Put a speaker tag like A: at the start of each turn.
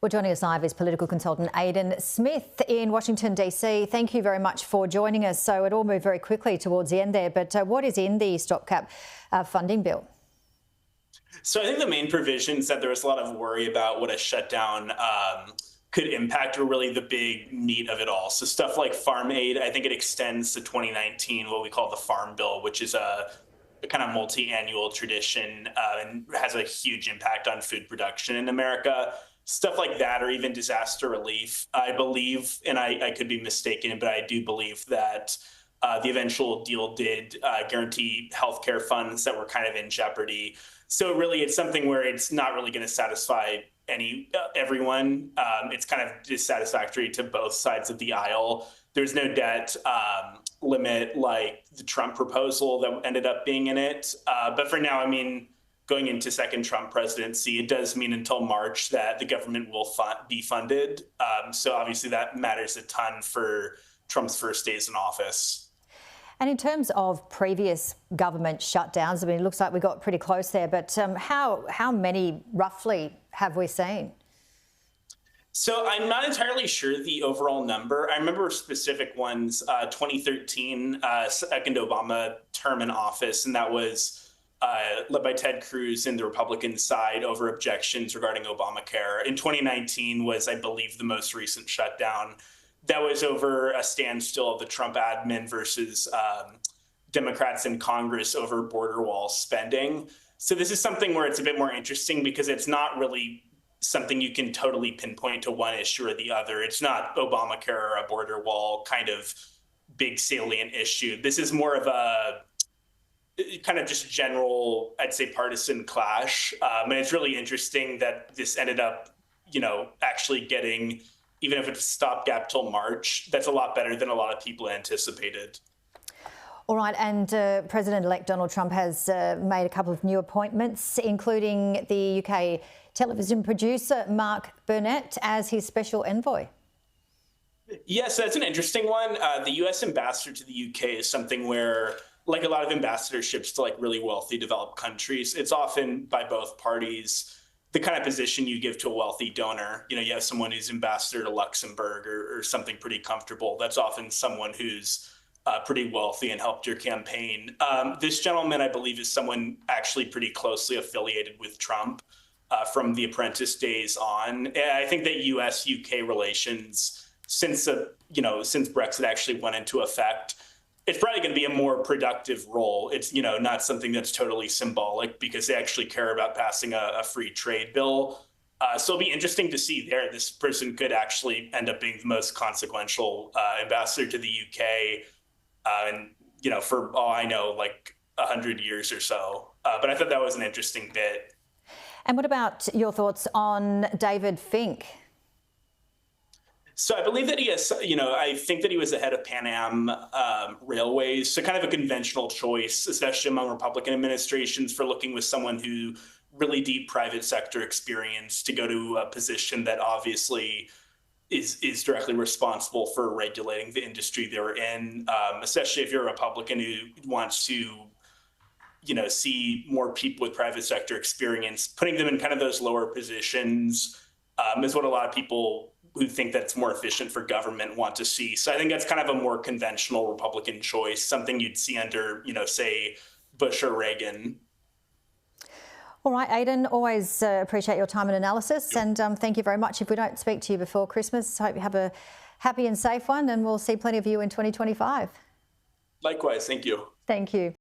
A: Well, joining us live is political consultant Aidan Smith in Washington, D.C. Thank you very much for joining us. So it all moved very quickly towards the end there, but what is in the stopcap funding bill?
B: So I think the main provisions that there was a lot of worry about what a shutdown could impact were really the big meat of it all. So stuff like farm aid, I think it extends to 2019, what we call the Farm Bill, which is a kind of multi-annual tradition and has a huge impact on food production in America. Stuff like that, or even disaster relief. I believe, and I could be mistaken, but I do believe that the eventual deal did guarantee healthcare funds that were kind of in jeopardy. So really, it's something where it's not really going to satisfy everyone. It's kind of dissatisfactory to both sides of the aisle. There's no debt limit like the Trump proposal that ended up being in it. But for now, I mean, going into second Trump presidency, it does mean until March that the government will be funded. So obviously that matters a ton for Trump's first days in office.
A: And in terms of previous government shutdowns, I mean, it looks like we got pretty close there, but how many roughly have we seen?
B: So I'm not entirely sure the overall number. I remember specific ones, 2013, second Obama term in office, and that was led by Ted Cruz and the Republican side over objections regarding Obamacare. In 2019 was, I believe, the most recent shutdown. That was over a standstill of the Trump admin versus Democrats in Congress over border wall spending. So this is something where it's a bit more interesting because it's not really something you can totally pinpoint to one issue or the other. It's not Obamacare or a border wall kind of big salient issue. This is more of a kind of just general, I'd say, partisan clash. And it's really interesting that this ended up, actually getting, even if it's a stopgap till March, that's a lot better than a lot of people anticipated.
A: All right, and President-elect Donald Trump has made a couple of new appointments, including the UK television producer Mark Burnett as his special envoy.
B: Yes, that's an interesting one. The US ambassador to the UK is something where, like a lot of ambassadorships to really wealthy developed countries, it's often by both parties the kind of position you give to a wealthy donor. You have someone who's ambassador to Luxembourg or something pretty comfortable. That's often someone who's pretty wealthy and helped your campaign. This gentleman, I believe, is someone actually pretty closely affiliated with Trump from the Apprentice days on. And I think that US-UK relations, since Brexit actually went into effect, it's probably going to be a more productive role. It's, not something that's totally symbolic because they actually care about passing a free trade bill. So it'll be interesting to see there. This person could actually end up being the most consequential ambassador to the UK. And, for all I know, 100 years or so. But I thought that was an interesting bit.
A: And what about your thoughts on David Fink?
B: So I believe that he has, I think that he was the head of Pan Am Railways. So kind of a conventional choice, especially among Republican administrations, for looking with someone who really deep private sector experience to go to a position that obviously is directly responsible for regulating the industry they're in, especially if you're a Republican who wants to, see more people with private sector experience. Putting them in kind of those lower positions is what a lot of people who think that's more efficient for government want to see. So I think that's kind of a more conventional Republican choice, something you'd see under, say, Bush or Reagan.
A: All right, Aidan, always appreciate your time and analysis, and thank you very much. If we don't speak to you before Christmas, hope you have a happy and safe one, and we'll see plenty of you in 2025.
B: Likewise, thank you.
A: Thank you.